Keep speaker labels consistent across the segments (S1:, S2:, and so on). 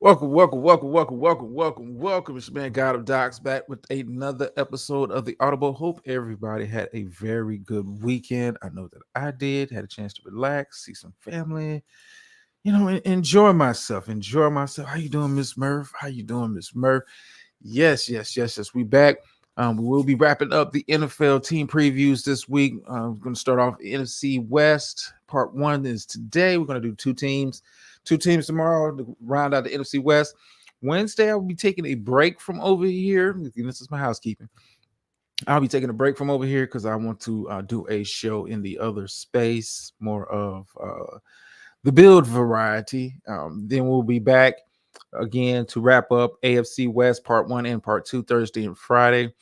S1: Welcome. It's your man God of Docs back with another episode of the Audible. Hope everybody had a very good weekend. I know that I did. Had a chance to relax, see some family, enjoy myself. Enjoy myself. How you doing, Miss Murph? How you doing, Miss Murph? Yes. We back. We will be wrapping up the NFL team previews this week. We're going to start off NFC West. Part one is today. We're going to do two teams tomorrow to round out the NFC West. Wednesday, I will be taking a break from over here. This is my housekeeping. I'll be taking a break from over here because I want to do a show in the other space, more of the build variety. Then we'll be back again to wrap up AFC West Part 1 and Part 2 Thursday and Friday.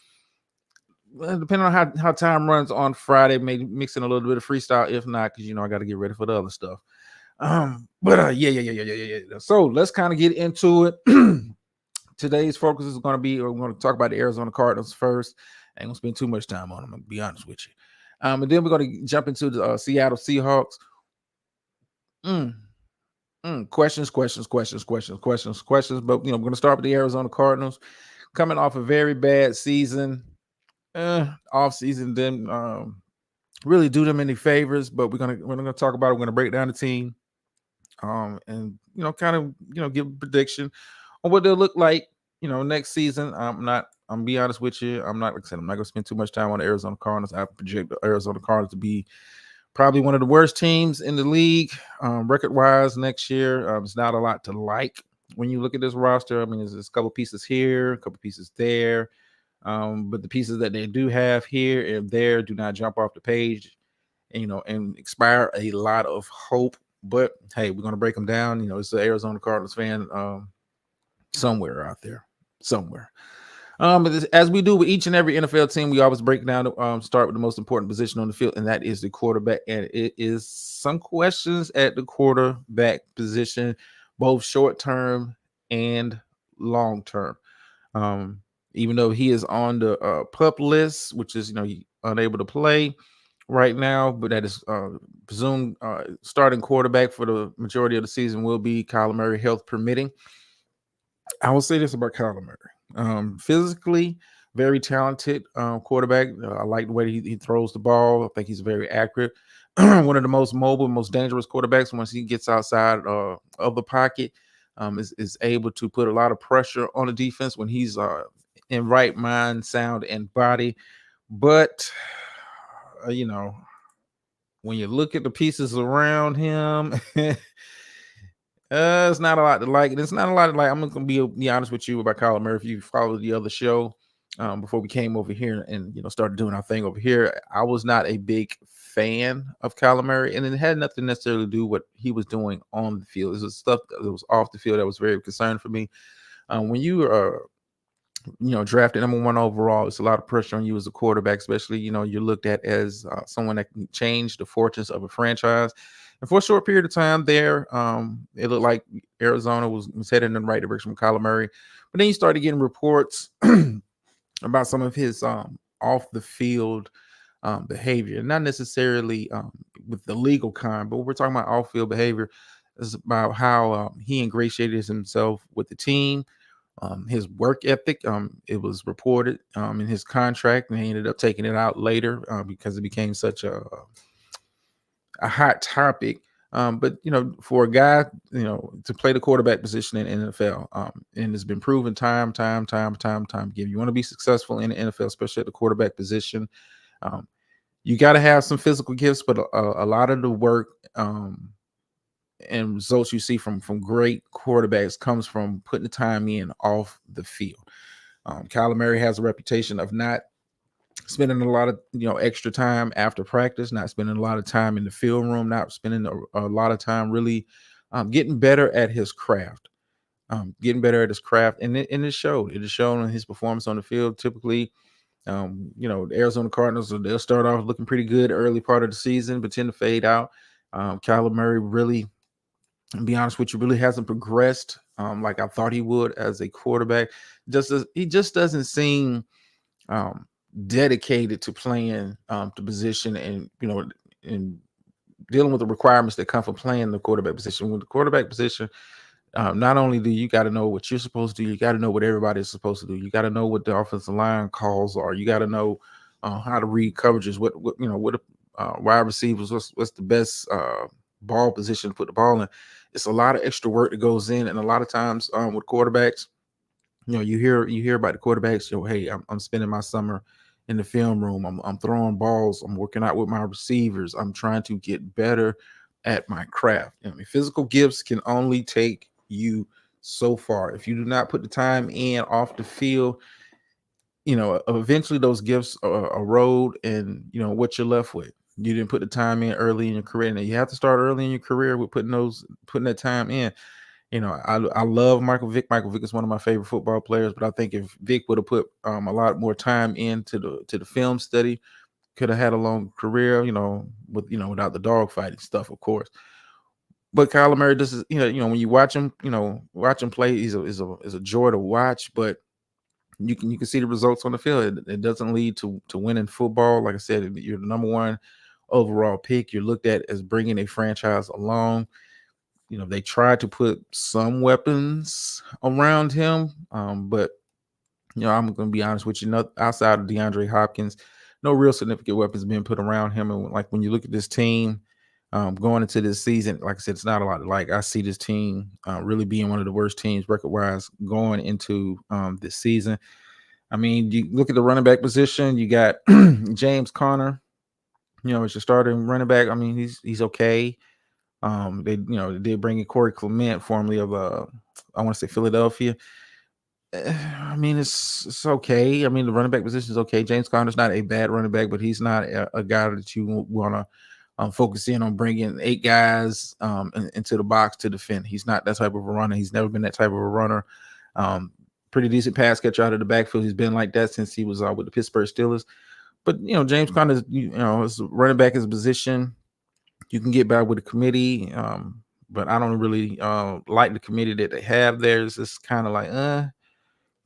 S1: Well, depending on how time runs on Friday, maybe mix in a little bit of freestyle. If not, because I got to get ready for the other stuff. Yeah. So let's kind of get into it. Today's focus is going to be, we're going to talk about the Arizona Cardinals first. I ain't going to spend too much time on them, to be honest with you. And then we're going to jump into the Seattle Seahawks. Questions. But, we're going to start with the Arizona Cardinals. Coming off a very bad season. Off season didn't really do them any favors, but we're gonna talk about it. We're gonna break down the team. And kind of give a prediction on what they'll look like, next season. I'm be honest with you. I'm not gonna spend too much time on the Arizona Cardinals. I project the Arizona Cardinals to be probably one of the worst teams in the league, record-wise next year. It's not a lot to like when you look at this roster. I mean, there's a couple pieces here, a couple pieces there. But the pieces that they do have here and there do not jump off the page, and inspire a lot of hope. But hey, we're gonna break them down. It's the Arizona Cardinals fan somewhere out there, somewhere. As we do with each and every NFL team, we always break down. Start with the most important position on the field, and that is the quarterback. And it is some questions at the quarterback position, both short term and long term. Even though he is on the PUP list, which is he unable to play right now, but that is presumed starting quarterback for the majority of the season will be Kyler Murray, health permitting. I will say this about Kyler Murray. Physically, very talented quarterback. I like the way he throws the ball. I think he's very accurate. One of the most mobile, most dangerous quarterbacks once he gets outside of the pocket. Is able to put a lot of pressure on the defense when he's in right mind, sound, and body. But when you look at the pieces around him, it's not a lot to like. And it's not a lot to like. I'm gonna be honest with you about Kyler Murray. If you followed the other show before we came over here and started doing our thing over here, I was not a big fan of Kyler Murray, and it had nothing necessarily to do with what he was doing on the field. It was stuff that was off the field that was very concerned for me. When you drafted number one overall, it's a lot of pressure on you as a quarterback, especially you're looked at as someone that can change the fortunes of a franchise. And for a short period of time there, it looked like Arizona was headed in the right direction with Kyler Murray. But then you started getting reports about some of his off the field behavior, not necessarily with the legal kind, but we're talking about off field behavior. Is about how he ingratiated himself with the team. His work ethic, it was reported in his contract, and he ended up taking it out later because it became such a hot topic. But for a guy, to play the quarterback position in the NFL, and it's been proven time again. You want to be successful in the NFL, especially at the quarterback position, you got to have some physical gifts, but a lot of the work and results you see from great quarterbacks comes from putting the time in off the field. Kyler Murray has a reputation of not spending a lot of extra time after practice, not spending a lot of time in the field room, not spending a lot of time really getting better at his craft. And it showed. It is shown in his performance on the field. Typically, the Arizona Cardinals, they'll start off looking pretty good early part of the season, but tend to fade out. Kyler Murray really, to be honest with you, really hasn't progressed like I thought he would as a quarterback. He just doesn't seem dedicated to playing the position, and and dealing with the requirements that come from playing the quarterback position. With the quarterback position, Not only do you got to know what you're supposed to do, you got to know what everybody is supposed to do. You got to know what the offensive line calls are. You got to know how to read coverages. What what wide receivers. What's the best ball position to put the ball in. It's a lot of extra work that goes in, and a lot of times with quarterbacks, you hear about the quarterbacks. Hey, I'm spending my summer in the film room. I'm throwing balls. I'm working out with my receivers. I'm trying to get better at my craft. I mean, physical gifts can only take you so far. If you do not put the time in off the field, eventually those gifts erode, and what you're left with. You didn't put the time in early in your career, and you have to start early in your career with putting that time in. I love Michael Vick. Michael Vick is one of my favorite football players, but I think if Vick would have put a lot more time into the film study, could have had a long career. Without the dogfighting stuff, of course. But Kyler Murray, this is when you watch him, watch him play, is a joy to watch. But you can see the results on the field. It doesn't lead to winning football. Like I said, you're the number one overall pick. You're looked at as bringing a franchise along. They tried to put some weapons around him, but I'm going to be honest with you. Outside of DeAndre Hopkins, no real significant weapons being put around him. And like when you look at this team going into this season, like I said, it's not a lot. Like I see this team really being one of the worst teams record-wise going into this season. I mean, you look at the running back position. You got James Conner. As your starting running back. I mean, he's okay. They did bring in Corey Clement, formerly of I want to say Philadelphia. I mean, it's okay. I mean, the running back position is okay. James Conner's not a bad running back, but he's not a guy that you want to focus in on bringing 8 guys into the box to defend. He's not that type of a runner. He's never been that type of a runner. Pretty decent pass catcher out of the backfield. He's been like that since he was with the Pittsburgh Steelers. But James Conner, is running back is a position you can get by with a committee. But I don't really like the committee that they have there. It's just kind of like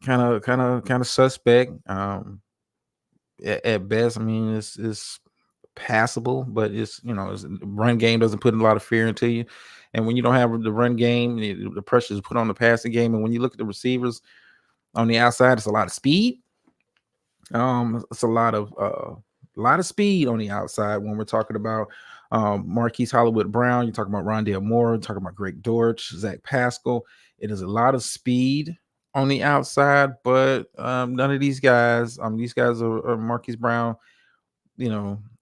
S1: kind of suspect at best. I mean, it's passable, but the run game doesn't put a lot of fear into you. And when you don't have the run game, the pressure is put on the passing game. And when you look at the receivers on the outside, it's a lot of speed. It's a lot of speed on the outside when we're talking about Marquise Hollywood Brown. You're talking about Rondale Moore. You're talking about Greg Dortch, Zach Pascal. It is a lot of speed on the outside, but none of these guys. These guys are Marquise Brown.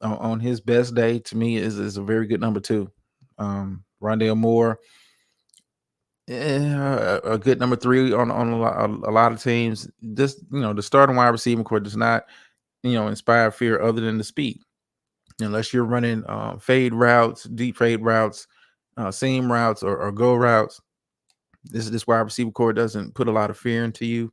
S1: On his best day, to me, is a very good number 2. Rondale Moore, a good number 3 on a lot of teams. Just the starting wide receiving core does not inspire fear other than the speed. Unless you're running fade routes, deep fade routes, seam routes, or go routes, this wide receiver core doesn't put a lot of fear into you.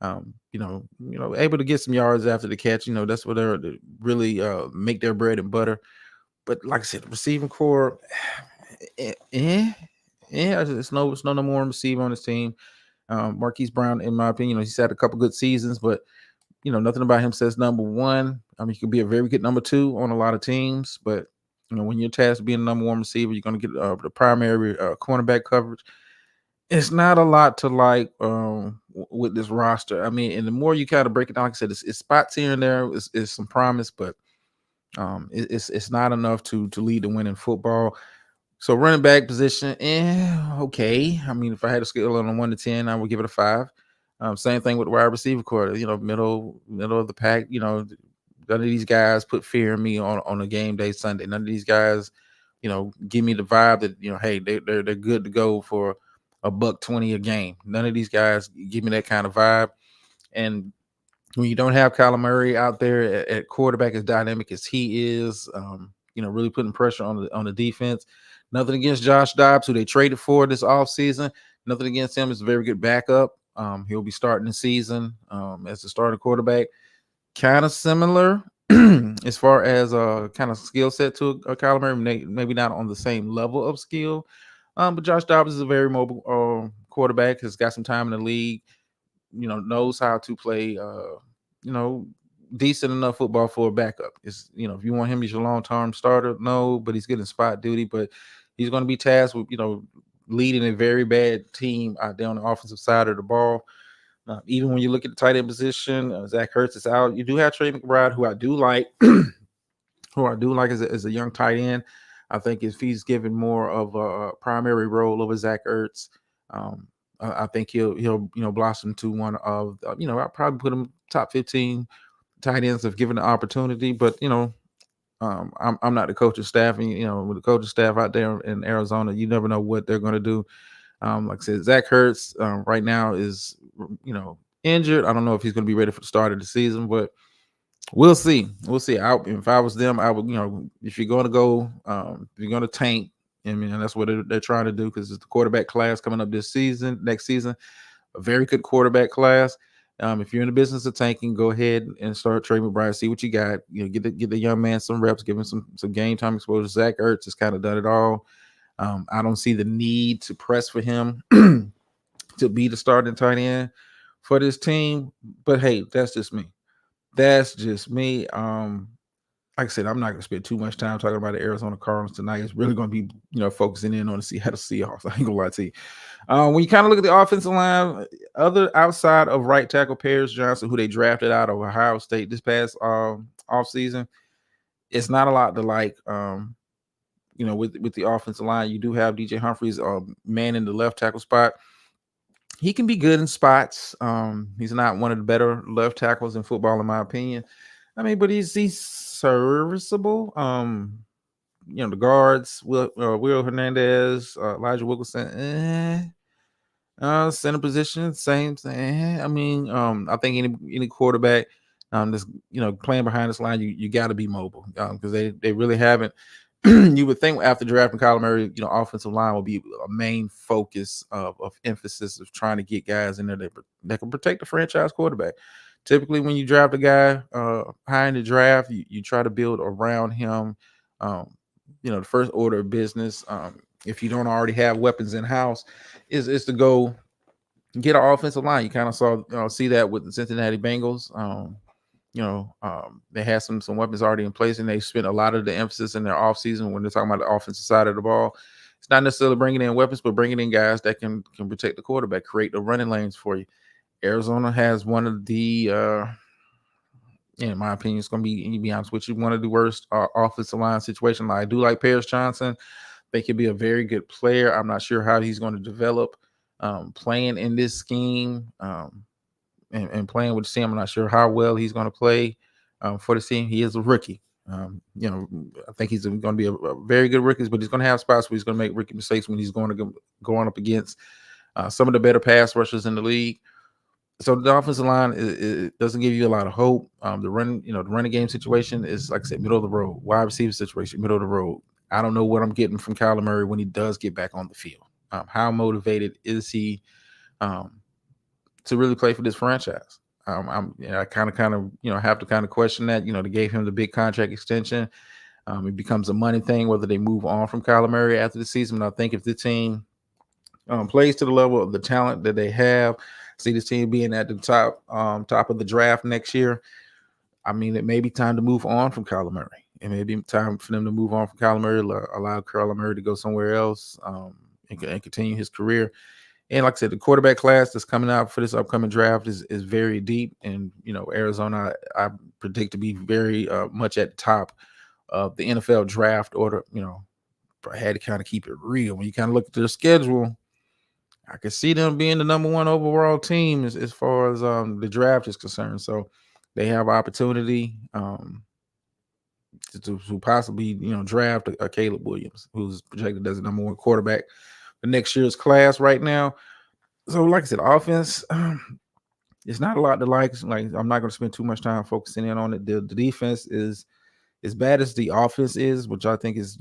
S1: Able to get some yards after the catch. That's what they're really make their bread and butter. But like I said, the receiving core, it's no number 1 receiver on this team. Marquise Brown, in my opinion, he's had a couple good seasons, but nothing about him says number 1. I mean, he could be a very good number 2 on a lot of teams, but when you're tasked with being a number 1 receiver, you're going to get the primary cornerback coverage. It's not a lot to like with this roster. I mean, and the more you kind of break it down, like I said, it's spots here and there. It's some promise, but it's not enough to lead the win in football. So running back position, okay. I mean, if I had a scale on a 1 to 10, I would give it a 5. Same thing with wide receiver core. Middle of the pack. None of these guys put fear in me on a game day Sunday. None of these guys, give me the vibe that hey, they're good to go for $120 a game. None of these guys give me that kind of vibe. And when you don't have Kyler Murray out there at quarterback as dynamic as he is, really putting pressure on the defense. Nothing against Josh Dobbs, who they traded for this offseason. Nothing against him. It's a very good backup. He'll be starting the season as a starting quarterback. Kind of similar as far as kind of skill set to Kyler Murray. Maybe not on the same level of skill. But Josh Dobbs is a very mobile quarterback, has got some time in the league, knows how to play, decent enough football for a backup. It's, if you want him as your long-term starter, no, but he's getting spot duty, but he's going to be tasked with, leading a very bad team out there on the offensive side of the ball. Even when you look at the tight end position, Zach Ertz is out. You do have Trey McBride, who I do like, who I do like as a young tight end. I think if he's given more of a primary role over Zach Ertz, um, I think he'll blossom to one of I'll probably put him top 15 tight ends if given the opportunity. But I'm not the coaching staff, and with the coaching staff out there in Arizona, you never know what they're going to do. Like I said, Zach Ertz right now is injured. I don't know if he's going to be ready for the start of the season, but we'll see. We'll see. If I was them, I would, if you're going to go, if you're going to tank, I mean, that's what they're trying to do, because it's the quarterback class coming up next season, a very good quarterback class. If you're in the business of tanking, go ahead and start Trey McBride. See what you got. Get the young man some reps, give him some game time exposure. Zach Ertz has kind of done it all. I don't see the need to press for him to be the starting tight end for this team. But hey, that's just me. That's just me. Like I said, I'm not going to spend too much time talking about the Arizona Cardinals tonight. It's really going to be, focusing in on the Seattle Seahawks. I ain't gonna lie to you. When you kind of look at the offensive line, outside of right tackle Paris Johnson, who they drafted out of Ohio State this past offseason, it's not a lot to like. With the offensive line, you do have DJ Humphries, man in the left tackle spot. He can be good in spots. He's not one of the better left tackles in football, in my opinion. I mean, but he's serviceable. The guards, Will Hernandez, Elijah Wilkinson, center position, same thing. I mean, I think any quarterback that's playing behind this line, you got to be mobile, because they really haven't. You would think after drafting Kyler Murray, offensive line will be a main focus of emphasis of trying to get guys in there that can protect the franchise quarterback. Typically, when you draft a guy high in the draft, you try to build around him. The first order of business, if you don't already have weapons in house, is to go get an offensive line. You kind of see that with the Cincinnati Bengals. They had some weapons already in place, and they spent a lot of the emphasis in their offseason when they're talking about the offensive side of the ball. It's not necessarily bringing in weapons, but bringing in guys that can protect the quarterback, create the running lanes for you. Arizona has one of the, in my opinion, it's going to be honest with you, one of the worst offensive line situations. I do like Paris Johnson. They could be a very good player. I'm not sure how he's going to develop playing in this scheme. And playing with the team, I'm not sure how well he's going to play for the team. He is a rookie. I think he's going to be a very good rookie, but he's going to have spots where he's going to make rookie mistakes when he's going up against some of the better pass rushers in the league. So the offensive line it doesn't give you a lot of hope. The running game situation is, like I said, middle of the road. Wide receiver situation, middle of the road. I don't know what I'm getting from Kyler Murray when he does get back on the field. How motivated is he to really play for this franchise? I kind of have to kind of question that. They gave him the big contract extension. It becomes a money thing whether they move on from Kyler Murray after the season. And I think if the team plays to the level of the talent that they have, see this team being at the top of the draft next year, I mean, it may be time to move on from Kyler Murray. It may be time for them to move on from Kyler Murray, allow Kyler Murray to go somewhere else and continue his career. And like I said, the quarterback class that's coming out for this upcoming draft is very deep. And, Arizona, I predict to be very much at the top of the NFL draft order. I had to kind of keep it real. When you kind of look at their schedule, I could see them being the number one overall team as far as the draft is concerned. So they have opportunity to possibly, draft a Caleb Williams, who's projected as the number one quarterback for next year's class right now. So, like I said, offense, it's not a lot to like. Like, I'm not going to spend too much time focusing in on it. The defense is as bad as the offense is, which I think is,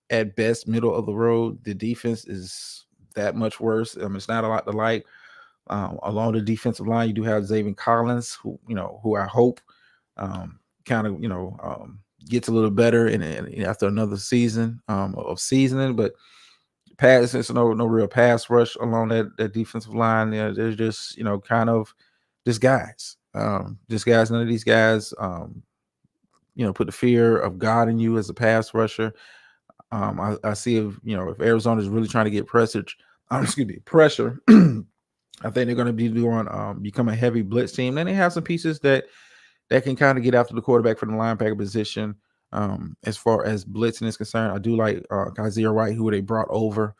S1: at best middle of the road. The defense is that much worse. It's not a lot to like. Along the defensive line, you do have Zaven Collins, who I hope gets a little better and after another season of seasoning, but there's no real pass rush along that defensive line. They're just kind of just guys. None of these guys put the fear of God in you as a pass rusher. I see if Arizona is really trying to get pressure, pressure. I think they're going to be doing become a heavy blitz team. Then they have some pieces that can kind of get after the quarterback from the linebacker position. As far as blitzing is concerned, I do like Kaiser White, who they brought over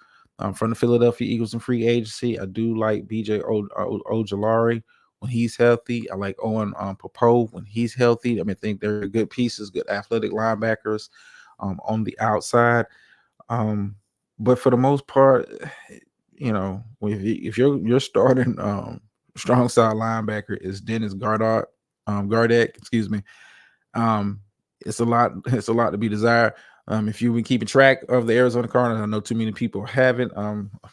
S1: from the Philadelphia Eagles in free agency. I do like BJ Ojolari when he's healthy. I like Owen Popo when he's healthy. I think they're good pieces, good athletic linebackers on the outside. But for the most part, if you're starting strong side linebacker is Dennis Gardeck, excuse me. Um, it's a lot. It's a lot to be desired. If you've been keeping track of the Arizona Cardinals, I know too many people haven't.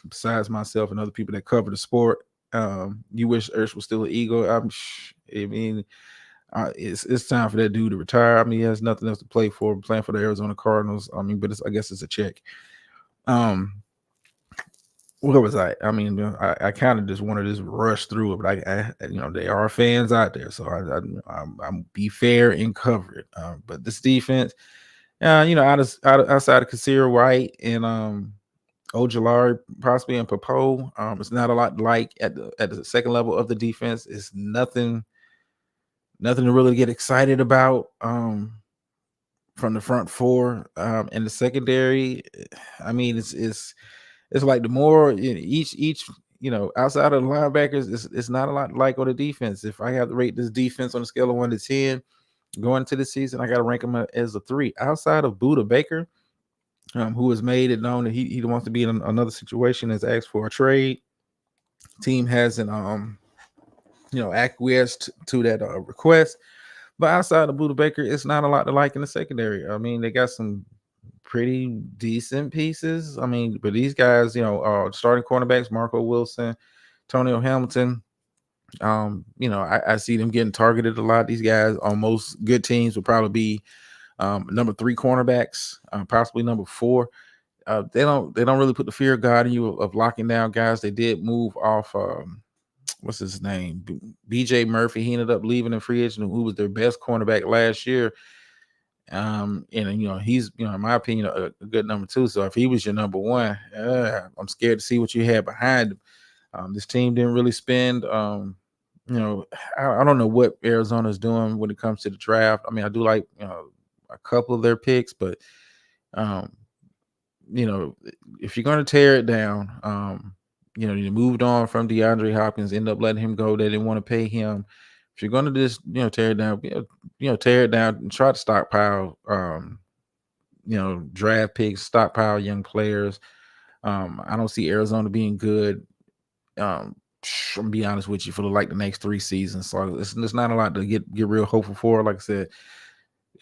S1: Besides myself and other people that cover the sport, you wish Ertz was still an Eagle. It's time for that dude to retire. I mean, he has nothing else to play for. Playing for the Arizona Cardinals. But I guess it's a check. Where was I? I kind of just wanted to just rush through it, but there are fans out there, so I'm be fair and cover it. But this defense, outside of Kaiser White and Ojolari, possibly and Popo, it's not a lot like at the second level of the defense. It's nothing to really get excited about. From the front four, and the secondary, it's like the more each outside of the linebackers, it's not a lot like on the defense. If I have to rate this defense on a scale of 1 to 10 going into the season, I got to rank them as a 3. Outside of Budda Baker, who has made it known that he wants to be in another situation, has asked for a trade. Team hasn't acquiesced to that request. But outside of Budda Baker, it's not a lot to like in the secondary. They got some pretty decent pieces. But these guys, starting cornerbacks, Marco Wilson, Antonio Hamilton, I see them getting targeted a lot. These guys on most good teams will probably be number 3 cornerbacks, possibly number 4. They don't really put the fear of God in you of locking down guys. They did move off what's his name? BJ Murphy. He ended up leaving in free agent, who was their best cornerback last year. He's, in my opinion, a good number 2. So if he was your number 1, I'm scared to see what you had behind him. This team didn't really spend, I don't know what Arizona's doing when it comes to the draft. I do like, a couple of their picks, but, if you're going to tear it down, you moved on from DeAndre Hopkins, end up letting him go. They didn't want to pay him. If you're going to just, tear it down, tear it down and try to stockpile, draft picks, stockpile young players. I don't see Arizona being good. I'm gonna be honest with you, for the next 3 seasons. So it's not a lot to get real hopeful for. Like I said,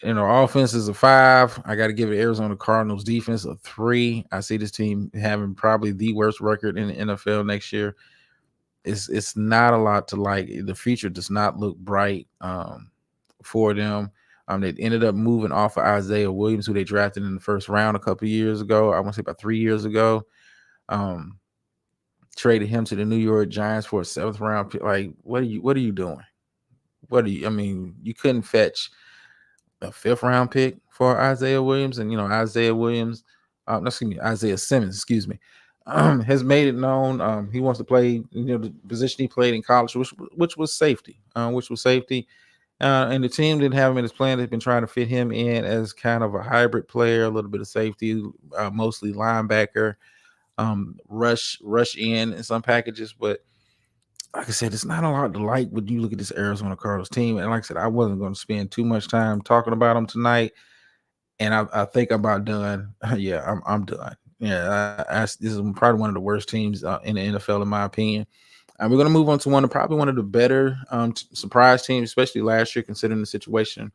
S1: offense is a 5. I got to give it Arizona Cardinals defense a 3. I see this team having probably the worst record in the NFL next year. It's not a lot to like. The future does not look bright for them. They ended up moving off of Isaiah Williams, who they drafted in the first round a couple of years ago. I want to say about 3 years ago. Traded him to the New York Giants for a 7th round pick. Like, what are you doing? You couldn't fetch a 5th round pick for Isaiah Williams, and Isaiah Simmons, has made it known he wants to play the position he played in college, which was safety, and the team didn't have him in his plan. They've been trying to fit him in as kind of a hybrid player, a little bit of safety, mostly linebacker, rush in some packages. But like I said, it's not a lot to like when you look at this Arizona Cardinals team. And like I said, I wasn't going to spend too much time talking about them tonight. And I think I'm about done. Yeah, I'm done. Yeah, this is probably one of the worst teams in the NFL, in my opinion. And we're going to move on to probably one of the better surprise teams, especially last year, considering the situation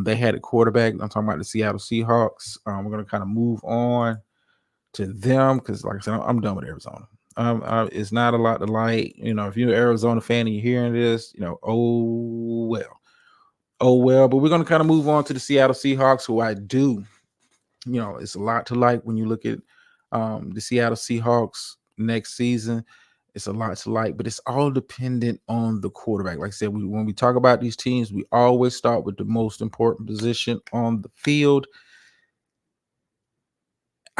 S1: they had a quarterback. I'm talking about the Seattle Seahawks. We're going to kind of move on to them because, like I said, I'm done with Arizona. It's not a lot to like. If you're an Arizona fan and you're hearing this, oh well. But we're going to kind of move on to the Seattle Seahawks, who I do. It's a lot to like when you look at the Seattle Seahawks next season. It's a lot to like, but it's all dependent on the quarterback. Like I said, when we talk about these teams, we always start with the most important position on the field.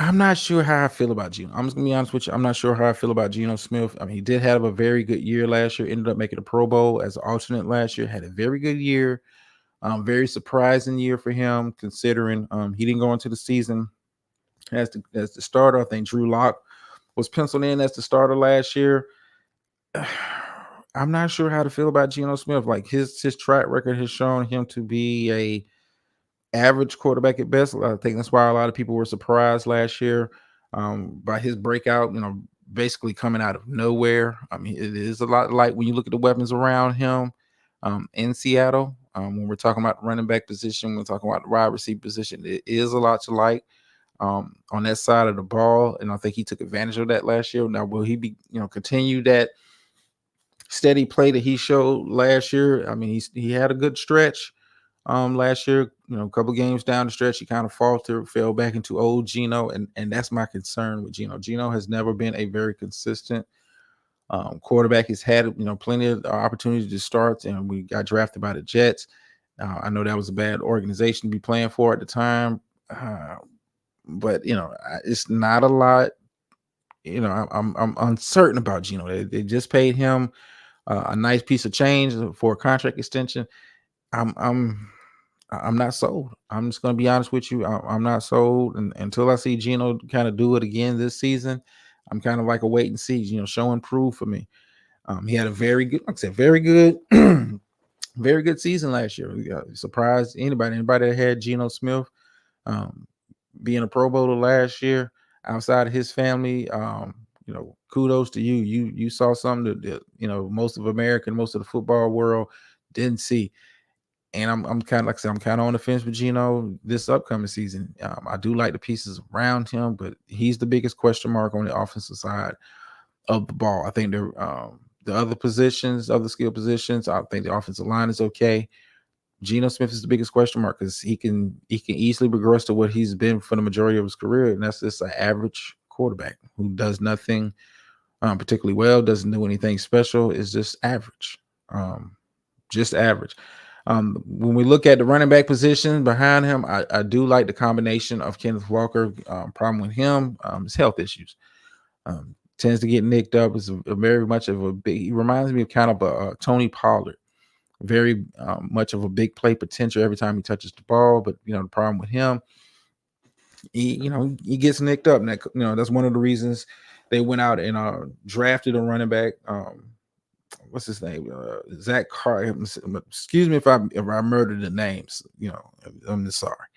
S1: I'm not sure how I feel about Geno. I'm just gonna be honest with you. I'm not sure how I feel about Geno Smith. I mean, he did have a very good year last year. Ended up making a Pro Bowl as an alternate last year. Had a very good year. Very surprising year for him, considering he didn't go into the season as the starter. I think Drew Lock was penciled in as the starter last year. I'm not sure how to feel about Geno Smith. Like his track record has shown him to be a average quarterback at best. I think that's why a lot of people were surprised last year by his breakout. Basically coming out of nowhere. I mean, it is a lot like when you look at the weapons around him in Seattle. When we're talking about the running back position, we're talking about the wide receiver position. It is a lot to like on that side of the ball, and I think he took advantage of that last year. Now, will he be, continue that steady play that he showed last year? I mean, he had a good stretch last year. A couple games down the stretch, he kind of faltered, fell back into old Geno, and that's my concern with Geno. Geno has never been a very consistent quarterback. He's had plenty of opportunities to start, and we got drafted by the Jets. I know that was a bad organization to be playing for at the time, but it's not a lot. I'm uncertain about Geno. They just paid him a nice piece of change for a contract extension. I'm not sold. I'm just going to be honest with you. I'm not sold, and until I see Geno kind of do it again this season, I'm kind of like a wait and see. Show and prove for me. He had a very good, like I said, very good, very good season last year. Surprised anybody that had Geno Smith being a Pro Bowler last year outside of his family. Kudos to you. You saw something that most of America, most of the football world didn't see. And I'm kind of, like I said, I'm kind of on the fence with Geno this upcoming season. I do like the pieces around him, but he's the biggest question mark on the offensive side of the ball. I think the other positions, other skill positions, I think the offensive line is okay. Geno Smith is the biggest question mark because he can easily regress to what he's been for the majority of his career, and that's just an average quarterback who does nothing particularly well, doesn't do anything special. Is just average, just average. When we look at the running back position behind him, I do like the combination of Kenneth Walker. Problem with him is health issues. Tends to get nicked up. Is a very much of a big. He reminds me of kind of a Tony Pollard. Very much of a big play potential every time he touches the ball, but the problem with him, he gets nicked up, and that's one of the reasons they went out and drafted a running back. What's his name? Zach Carr. Excuse me if I murdered the names. I'm just sorry.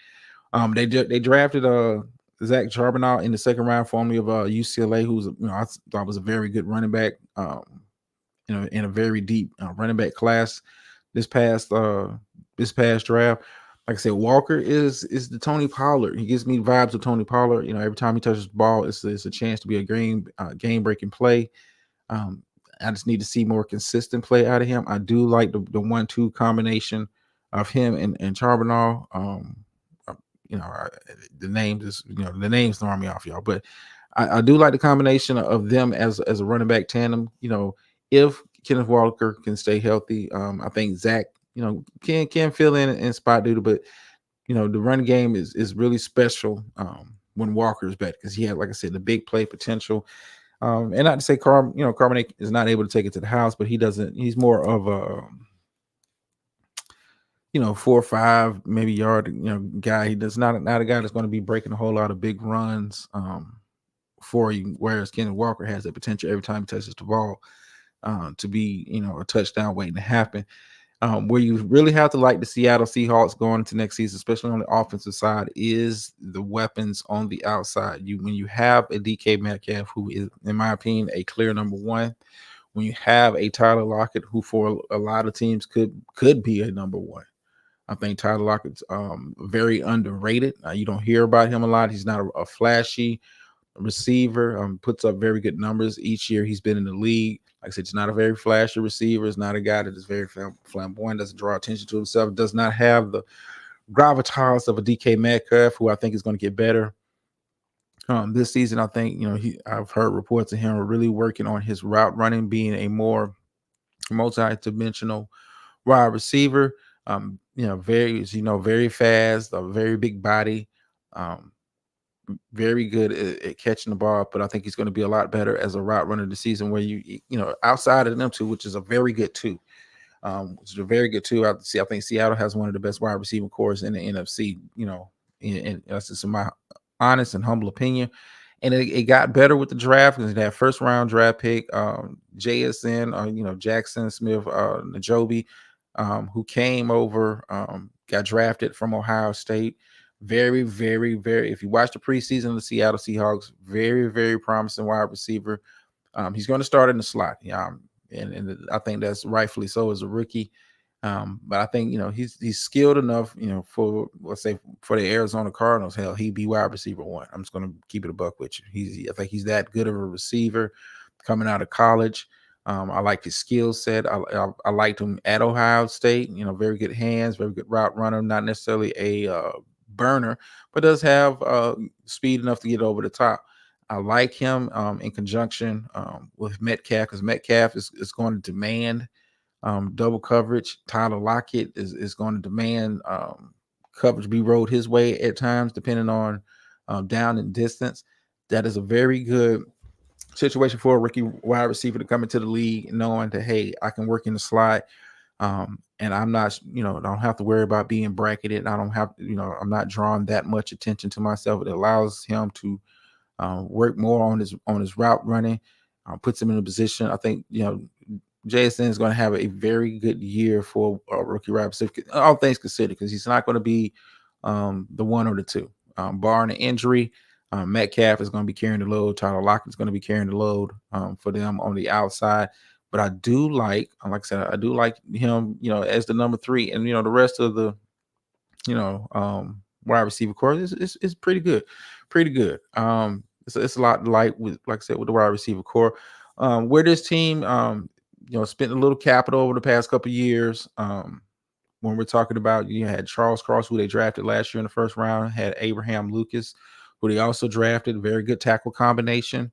S1: They drafted Zach Charbonnet in the second round, formerly of UCLA, who's I thought was a very good running back. In a very deep running back class this past draft. Like I said, Walker is the Tony Pollard. He gives me vibes of Tony Pollard. Every time he touches the ball, it's a chance to be a game breaking play. I just need to see more consistent play out of him. I do like the 1-2 combination of him and Charbonnet. The names throw me off, y'all. But I do like the combination of them as a running back tandem. If Kenneth Walker can stay healthy, I think Zach, can fill in spot duty. But the run game is really special when Walker is back because he had, like I said, the big play potential. And not to say Carbonate is not able to take it to the house, but he doesn't. He's more of a 4 or 5 maybe yard guy. He does not a guy that's going to be breaking a whole lot of big runs for you. Whereas Kenneth Walker has that potential every time he touches the ball to be a touchdown waiting to happen. Where you really have to like the Seattle Seahawks going into next season, especially on the offensive side, is the weapons on the outside. When you have a DK Metcalf, who is, in my opinion, a clear number one, when you have a Tyler Lockett, who for a lot of teams could be a number one. I think Tyler Lockett's very underrated. You don't hear about him a lot. He's not a flashy receiver. Puts up very good numbers each year he's been in the league. Like I said, he's not a very flashy receiver. It's not a guy that is very flamboyant, doesn't draw attention to himself, does not have the gravitas of a DK Metcalf, who I think is going to get better this season. I think, I've heard reports of him really working on his route running, being a more multi-dimensional wide receiver. Very fast, a very big body. very good at catching the ball, but I think he's going to be a lot better as a route runner this season. Where outside of them two, which is a very good two, which is a very good two. I think Seattle has one of the best wide receiving cores in the NFC. And that's just my honest and humble opinion. And it got better with the draft because that first round draft pick, JSN, Jackson Smith, Najobi, who came over, got drafted from Ohio State. Very, very, very. If you watch the preseason of the Seattle Seahawks, very, very promising wide receiver. He's going to start in the slot. And I think that's rightfully so as a rookie. But I think he's skilled enough, for let's say for the Arizona Cardinals. Hell, he'd be wide receiver one. I'm just going to keep it a buck with you. I think he's that good of a receiver coming out of college. I like his skill set. I liked him at Ohio State. Very good hands, very good route runner. Not necessarily a burner, but does have speed enough to get over the top. I like him in conjunction with Metcalf, because Metcalf is going to demand double coverage. Tyler Lockett is going to demand coverage be rolled his way at times, depending on down and distance. That is a very good situation for a rookie wide receiver to come into the league knowing that, hey, I can work in the slot. And I'm not, I don't have to worry about being bracketed. I don't have, I'm not drawing that much attention to myself. It allows him to work more on his route running, puts him in a position. I think, JSN is going to have a very good year for a rookie wide receiver, all things considered, because he's not going to be the one or the two. Barring an injury, Metcalf is going to be carrying the load. Tyler Lockett is going to be carrying the load for them on the outside. But I do like I said, I do like him, as the number 3, and the rest of the, wide receiver core is pretty good, pretty good. It's a lot light with, like I said, with the wide receiver core. Where this team, spent a little capital over the past couple of years. When we're talking about, you had Charles Cross, who they drafted last year in the first round, had Abraham Lucas, who they also drafted, very good tackle combination.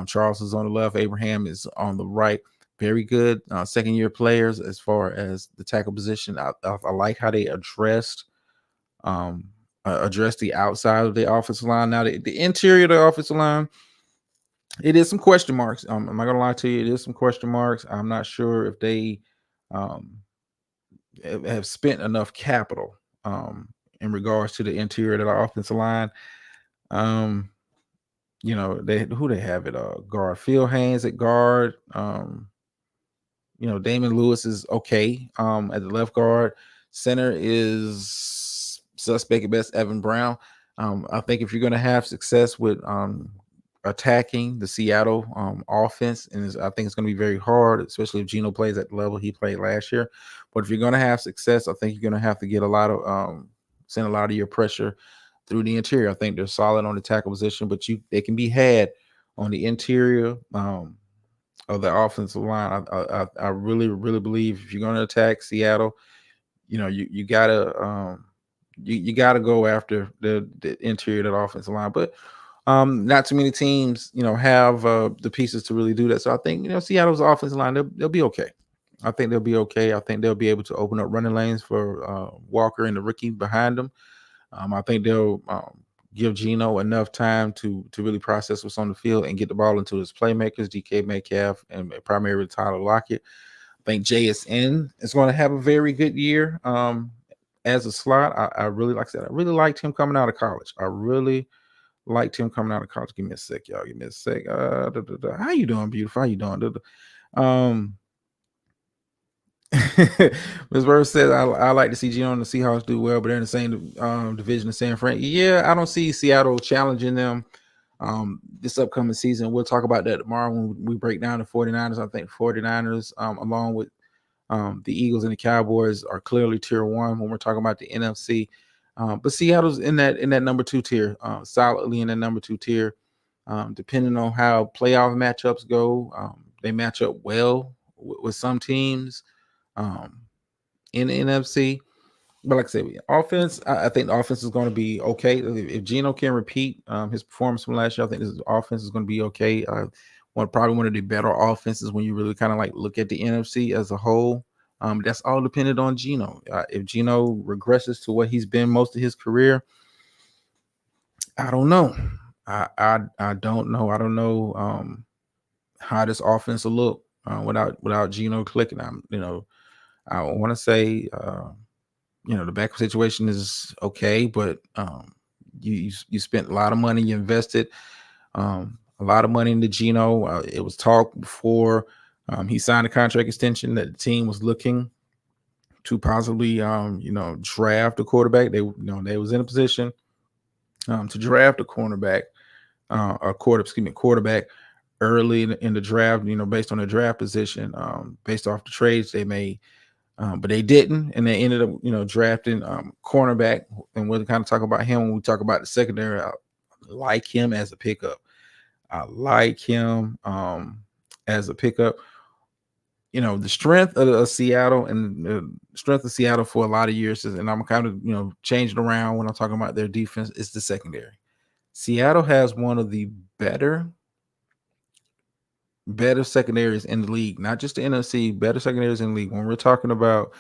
S1: Charles is on the left, Abraham is on the right. Very good second-year players as far as the tackle position. I like how they addressed the outside of the offensive line. Now, the interior of the offensive line, it is some question marks. I'm not gonna lie to you, it is some question marks. I'm not sure if they have spent enough capital in regards to the interior of the offensive line. They have it guard. Phil Haynes at guard. Damon Lewis is okay at the left guard. Center is suspect at best, Evan Brown. I think if you're going to have success with attacking the Seattle offense, and I think it's going to be very hard, especially if Geno plays at the level he played last year. But if you're going to have success, I think you're going to have to get send a lot of your pressure through the interior. I think they're solid on the tackle position, but they can be had on the interior of the offensive line. I really, really believe if you're going to attack Seattle, you gotta you gotta go after the interior of the offensive line. But not too many teams, have the pieces to really do that. So I think, Seattle's offensive line, they'll be okay. I think they'll be okay. I think they'll be able to open up running lanes for Walker and the rookie behind them. I think they'll give Geno enough time to really process what's on the field and get the ball into his playmakers, DK Metcalf and primarily Tyler Lockett. I think JSN is going to have a very good year as a slot. I really, like I said, I really liked him coming out of college. Give me a sec, y'all. Give me a sec. How you doing, beautiful? How you doing? Ms. Bird says, I like to see Geno and the Seahawks do well, but they're in the same division as San Fran. Yeah, I don't see Seattle challenging them this upcoming season. We'll talk about that tomorrow when we break down the 49ers. I think 49ers, along with the Eagles and the Cowboys, are clearly tier 1 when we're talking about the NFC. But Seattle's in that number 2 tier, solidly in the number 2 tier. Depending on how playoff matchups go, they match up well with some teams in the NFC. But like I said, offense, I think the offense is going to be okay. If Geno can repeat his performance from last year, I think this offense is going to be okay. Probably one of the better offenses when you really kind of like look at the NFC as a whole. That's all dependent on Geno. If Geno regresses to what he's been most of his career, I don't know. I don't know. I don't know how this offense will look without Geno clicking. I want to say the backup situation is okay, but you spent a lot of money, you invested a lot of money into Geno. It was talk before he signed a contract extension that the team was looking to possibly draft a quarterback. They was in a position to draft a cornerback, quarterback early in the draft. Based on the draft position, based off the trades they made. But they didn't, and they ended up, drafting cornerback. And we'll kind of talk about him when we talk about the secondary. I like him as a pickup. I like him as a pickup. The strength of Seattle and the strength of Seattle for a lot of years, and I'm kind of changing around when I'm talking about their defense, is the secondary. Seattle has one of the better secondaries in the league, not just the NFC, better secondaries in the league. When we're talking about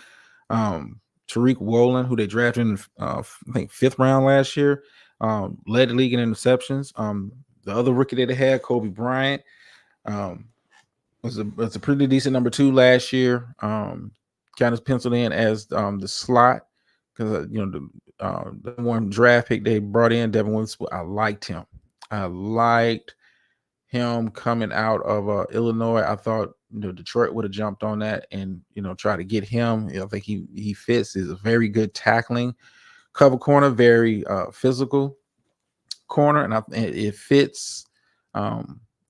S1: Tariq Woolen, who they drafted in I think 5th round last year, led the league in interceptions. The other rookie that they had, Kobe Bryant, was a pretty decent number 2 last year. Kind of penciled in as the slot because the one draft pick they brought in, Devin Williams. I liked him. I liked him coming out of Illinois. I thought Detroit would have jumped on that and try to get him. I think he fits. He's a very good tackling cover corner, very physical corner, and it fits.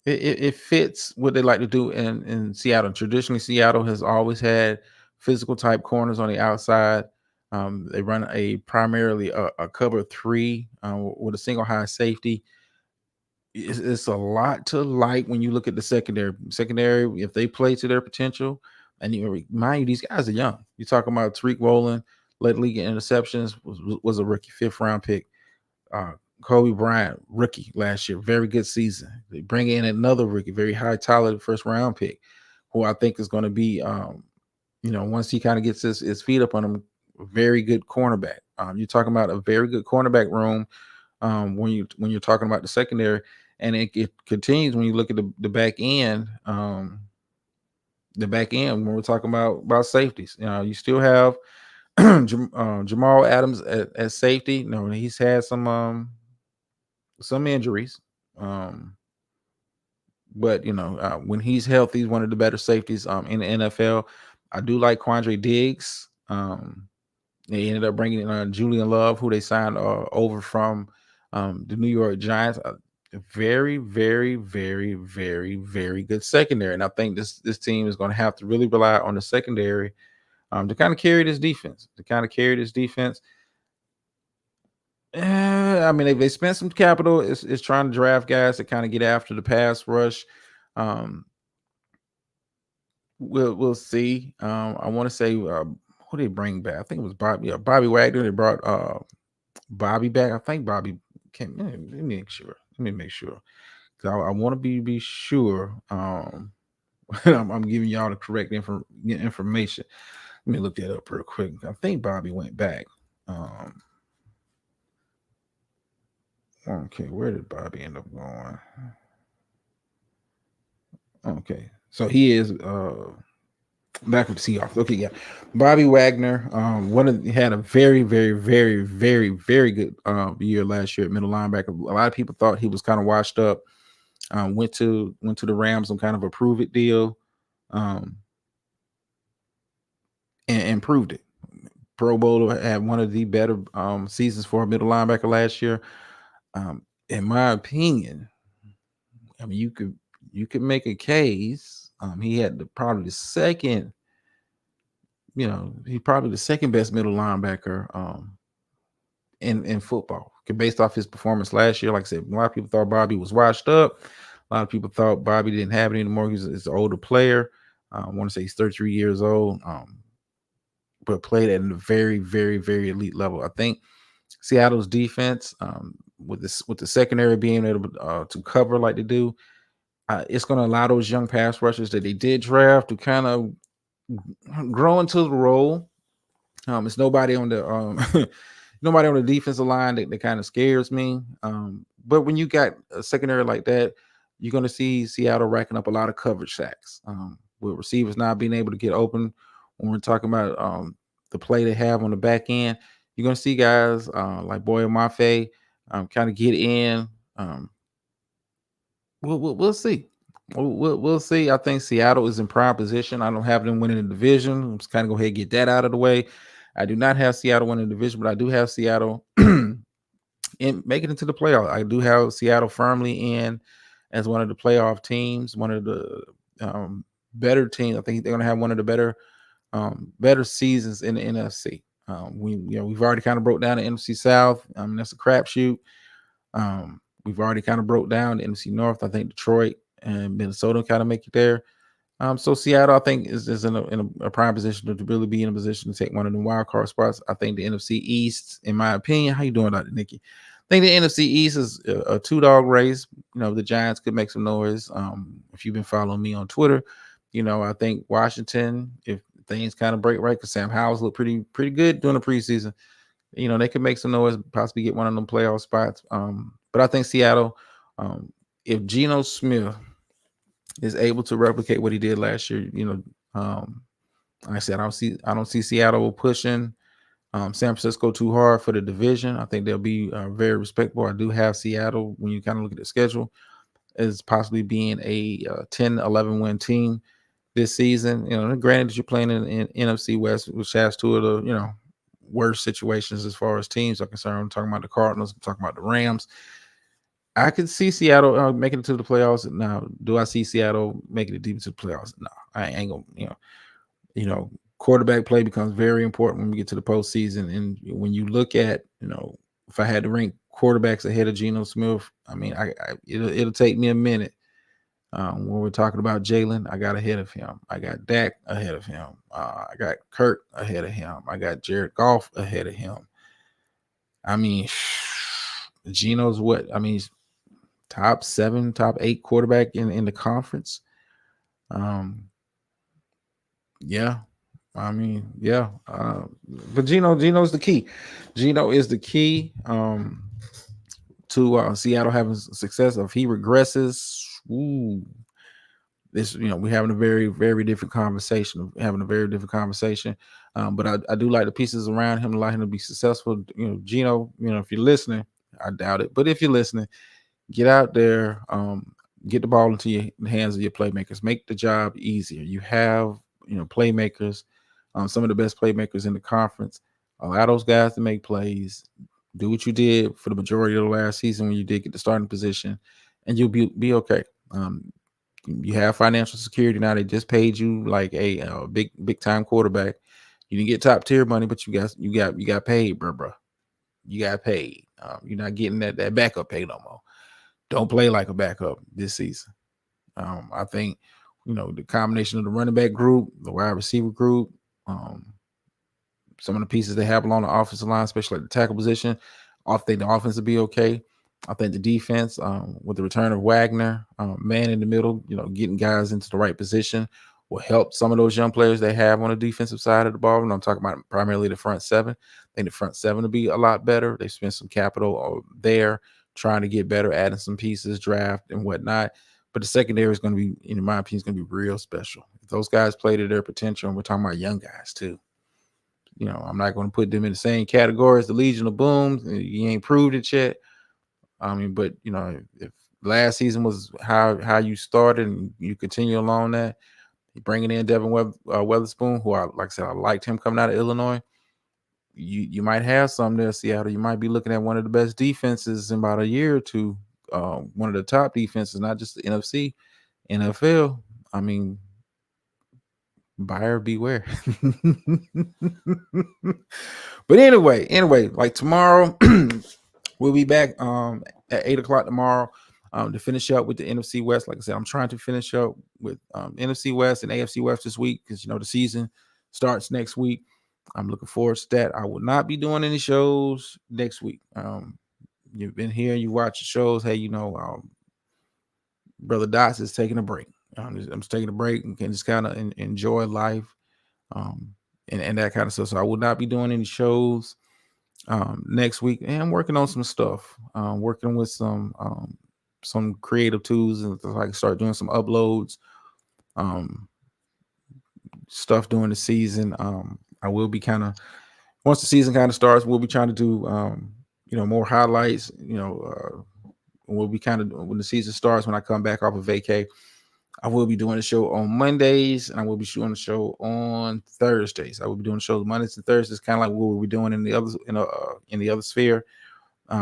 S1: It fits what they like to do in Seattle. Traditionally, Seattle has always had physical type corners on the outside. They run primarily a cover 3 with a single high safety. It's a lot to like when you look at the secondary. Secondary, if they play to their potential, and mind you, these guys are young. You're talking about Tariq Woolen, led league in interceptions, was a rookie, 5th round pick. Kobe Bryant, rookie last year, very good season. They bring in another rookie, very high talented 1st round pick, who I think is going to be, once he kind of gets his feet up on him, very good cornerback. You're talking about a very good cornerback room when you're talking about the secondary, and it continues when you look at the back end. The back end when we're talking about safeties, you still have Jamal Adams at safety. He's had some injuries, but when he's healthy, he's one of the better safeties in the NFL. I do like Quandre Diggs. They ended up bringing in Julian Love, who they signed over from the New York Giants. Very, very, very, very, very good secondary, and I think this team is going to have to really rely on the secondary to kind of carry this defense. I mean, they spent some capital. It's trying to draft guys to kind of get after the pass rush. We'll see. I want to say who they bring back. I think it was Bobby. Yeah, Bobby Wagner. They brought Bobby back. I think Bobby came. Let me make sure. Because I want to be sure. I'm giving y'all the correct information. Let me look that up real quick. I think Bobby went back. Okay, where did Bobby end up going? Okay, so he is back with the Seahawks. Okay, yeah, Bobby Wagner. Had a very, very, very, very, very good year last year at middle linebacker. A lot of people thought he was kind of washed up. Went to the Rams on kind of a prove it deal, and proved it. Pro Bowler, had one of the better seasons for a middle linebacker last year. In my opinion, I mean, you could make a case. He had probably the second, he's probably the second best middle linebacker in football, based off his performance last year. Like I said, a lot of people thought Bobby was washed up. A lot of people thought Bobby didn't have it anymore. He's an older player. I want to say he's 33 years old, but played at a very, very, very elite level. I think Seattle's defense, with the secondary being able to cover like they do, it's going to allow those young pass rushers that they did draft to kind of grow into the role. It's nobody on the nobody on the defensive line that kind of scares me. But when you got a secondary like that, you're going to see Seattle racking up a lot of coverage sacks, with receivers not being able to get open. When we're talking about the play they have on the back end, you're going to see guys like Boye Mafe kind of get in. We'll see. We'll see. I think Seattle is in prime position. I don't have them winning the division. I'm just kind of go ahead and get that out of the way. I do not have Seattle winning the division, but I do have Seattle in making it to the playoff. I do have Seattle firmly in as one of the playoff teams, one of the better teams. I think they're going to have one of the better seasons in the NFC. We've already kind of broke down the NFC South. That's a crapshoot. We've already kind of broke down the NFC North. I think Detroit and Minnesota kind of make it there. So Seattle, I think, is in a prime position to really be in a position to take one of the wild card spots. I think the NFC East, in my opinion, how you doing, Dr. Nikki? I think the NFC East is a two-dog race. The Giants could make some noise. If you've been following me on Twitter, I think Washington, if things kind of break right, because Sam Howell's looked pretty good during the preseason, they could make some noise, possibly get one of them playoff spots. But I think Seattle, if Geno Smith is able to replicate what he did last year, like I said, I don't see Seattle pushing San Francisco too hard for the division. I think they'll be very respectable. I do have Seattle, when you kind of look at the schedule, as possibly being a 10-11 win team this season. Granted that you're playing in NFC West, which has two of the worst situations as far as teams are concerned. I'm talking about the Cardinals. I'm talking about the Rams. I could see Seattle making it to the playoffs. Now, do I see Seattle making it deep into the playoffs? No, I ain't gonna. Quarterback play becomes very important when we get to the postseason. And when you look at, if I had to rank quarterbacks ahead of Geno Smith, it'll take me a minute. When we're talking about Jalen, I got ahead of him. I got Dak ahead of him. I got Kirk ahead of him. I got Jared Goff ahead of him. Geno's what? Top 7, top 8 quarterback in the conference. Yeah. But Geno's the key. Geno is the key to Seattle having success. If he regresses, we're having a very, very different conversation. But I do like the pieces around him, allow him to be successful. Geno, if you're listening, I doubt it, but if you're listening, get out there, get the ball into the hands of your playmakers, make the job easier. You have, playmakers, some of the best playmakers in the conference. Allow those guys to make plays. Do what you did for the majority of the last season when you did get the starting position, and you'll be okay. You have financial security now. They just paid you like a big time quarterback. You didn't get top tier money, but you got paid, bro. You got paid. You're not getting that backup pay no more. Don't play like a backup this season. I think, the combination of the running back group, the wide receiver group, some of the pieces they have along the offensive line, especially at the tackle position, I think the offense will be okay. I think the defense, with the return of Wagner, man in the middle, getting guys into the right position will help some of those young players they have on the defensive side of the ball. And I'm talking about primarily the front seven. I think the front seven will be a lot better. They spent some capital there trying to get better, adding some pieces, draft and whatnot. But the secondary is going to be, in my opinion, is going to be real special. If those guys play to their potential, and we're talking about young guys too. I'm not going to put them in the same category as the Legion of Boom. You ain't proved it yet. But if last season was how you started and you continue along that, bringing in Devin Weatherspoon, who like I said, I liked him coming out of Illinois. You might have some there, Seattle. You might be looking at one of the best defenses in about a year or two. One of the top defenses, not just the NFC, NFL. Buyer beware. But anyway, like tomorrow, we'll be back at 8:00 tomorrow to finish up with the NFC West. Like I said, I'm trying to finish up with NFC West and AFC West this week because the season starts next week. I'm looking forward to that. I will not be doing any shows next week. You've been here, you watch the shows. Hey, Brother Dots is taking a break. I'm just taking a break and can just kind of enjoy life and that kind of stuff. So I will not be doing any shows next week, and I'm working on some stuff. Working with some creative tools, and so I can start doing some uploads, um, stuff during the season. I will be kind of once the season kind of starts, we'll be trying to do more highlights. We'll be kind of when the season starts, when I come back off of vacay, I will be doing a show on Mondays, and I will be doing a show on Thursdays. I will be doing shows Mondays and Thursdays, kind of like what we're doing in the other in the other sphere.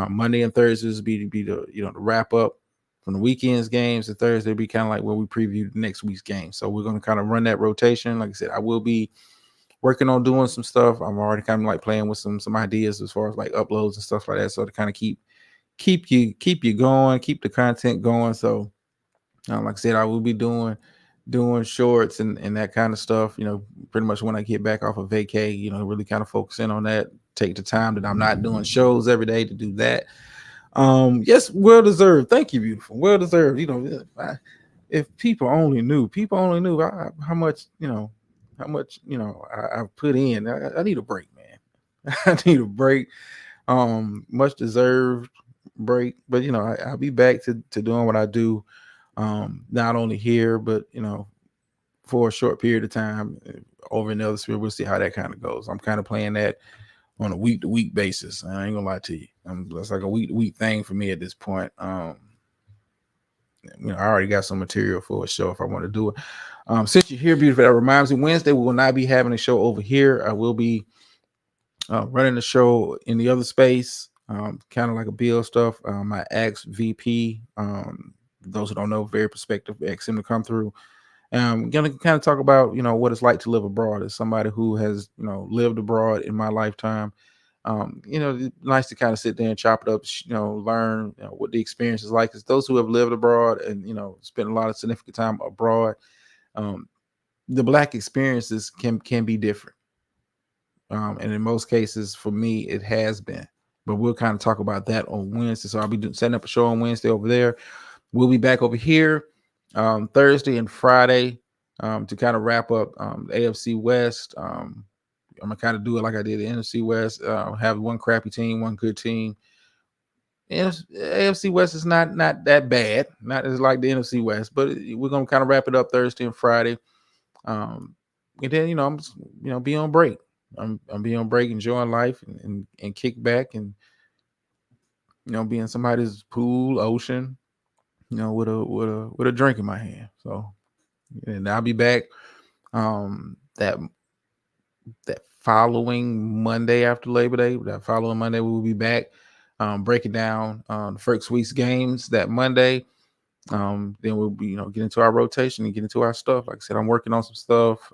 S1: Monday and Thursdays be the the wrap up from the weekend's games, and Thursday will be kind of like where we preview the next week's game. So we're going to kind of run that rotation. Like I said, I will be working on doing some stuff. I'm already kind of like playing with some ideas as far as like uploads and stuff like that. So to kind of keep you going, keep the content going. So like I said, I will be doing shorts and that kind of stuff. Pretty much when I get back off of vacay, really kind of focusing on that. Take the time that I'm not doing shows every day to do that. Yes, well deserved. Thank you, beautiful. Well deserved. If people only knew how much I've put in. I need a break, man. I need a break. Much deserved break. But I'll be back to doing what I do. Not only here, but for a short period of time over in the other sphere. We'll see how that kind of goes. I'm kind of playing that on a week to week basis. I ain't gonna lie to you. It's like a week to week thing for me at this point. I already got some material for a show if I want to do it. Since you're here, beautiful, that reminds me, Wednesday we will not be having a show over here. I will be running the show in the other space, kind of like a Bill stuff. My ex VP, those who don't know, very prospective, asked him to come through. Gonna kind of talk about what it's like to live abroad as somebody who has lived abroad in my lifetime. Nice to kind of sit there and chop it up, learn what the experience is like. Because those who have lived abroad and spent a lot of significant time abroad, the Black experiences can be different. And in most cases, for me, it has been. But we'll kind of talk about that on Wednesday. So I'll be setting up a show on Wednesday over there. We'll be back over here Thursday and Friday to kind of wrap up the AFC West. I'm gonna kind of do it like I did the NFC West. Have one crappy team, one good team. AFC West is not that bad, not as like the NFC West, but we're gonna kind of wrap it up Thursday and Friday. And then I'm just, be on break. I'm being on break, enjoying life, and kick back and be in somebody's pool, ocean, with a drink in my hand. So, and I'll be back that following Monday after Labor Day. That following Monday, we will be back breaking down the first week's games that Monday. Then we'll be get into our rotation and get into our stuff. Like I said, I'm working on some stuff.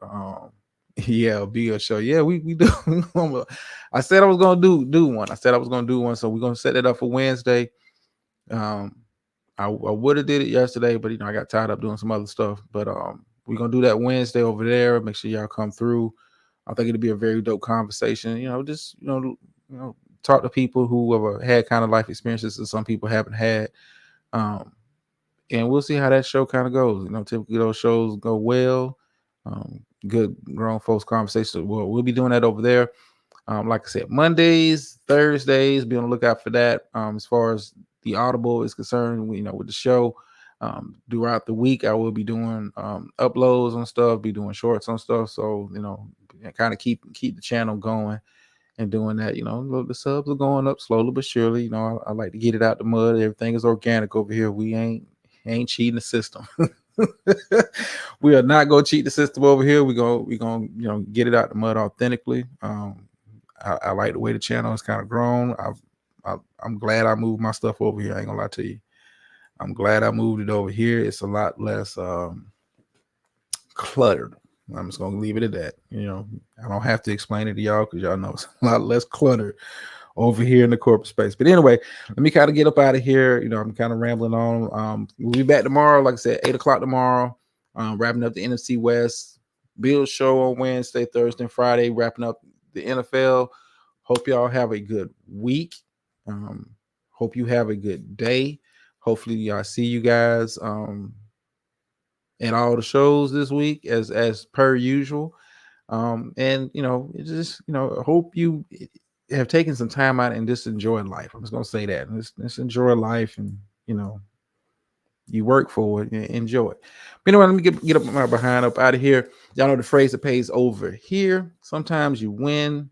S1: Yeah, it'll be a show. Yeah, we do. I said I was gonna do one. I said I was gonna do one, so we're gonna set it up for Wednesday. I would have did it yesterday, but I got tied up doing some other stuff. But we're gonna do that Wednesday over there. Make sure y'all come through. I think it'll be a very dope conversation. Just talk to people who have had kind of life experiences that some people haven't had. And we'll see how that show kind of goes. Typically those shows go well. Good grown folks conversations. Well, we'll be doing that over there. Like I said, Mondays, Thursdays, be on the lookout for that. As far as the Audible is concerned, with the show, throughout the week, I will be doing uploads on stuff, be doing shorts on stuff. So, kind of keep the channel going and doing that. The subs are going up slowly but surely. I like to get it out the mud. Everything is organic over here. We ain't cheating the system. We are not gonna cheat the system over here. We gonna get it out the mud authentically. I like the way the channel has kind of grown. I'm glad I moved my stuff over here. I ain't gonna lie to you. I'm glad I moved it over here. It's a lot less cluttered. I'm just gonna leave it at that. I don't have to explain it to y'all because y'all know it's a lot less cluttered over here in the corporate space. But anyway, let me kind of get up out of here. I'm kind of rambling on. We'll be back tomorrow, like I said, 8:00 tomorrow. Wrapping up the NFC West. Bill's show on Wednesday, Thursday, and Friday. Wrapping up the NFL. Hope y'all have a good week. Hope you have a good day. Hopefully, y'all see you guys at all the shows this week as per usual. And just hope you have taken some time out and just enjoy life. I'm just gonna say that. Let's enjoy life, and you work for it, enjoy it. But anyway, let me get up my behind up out of here. Y'all know the phrase that pays over here. Sometimes you win,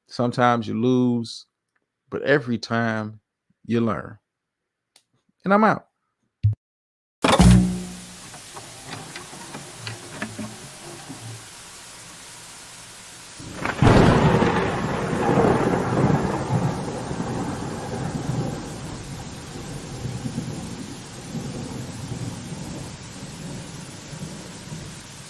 S1: sometimes you lose, but every time you learn. And I'm out.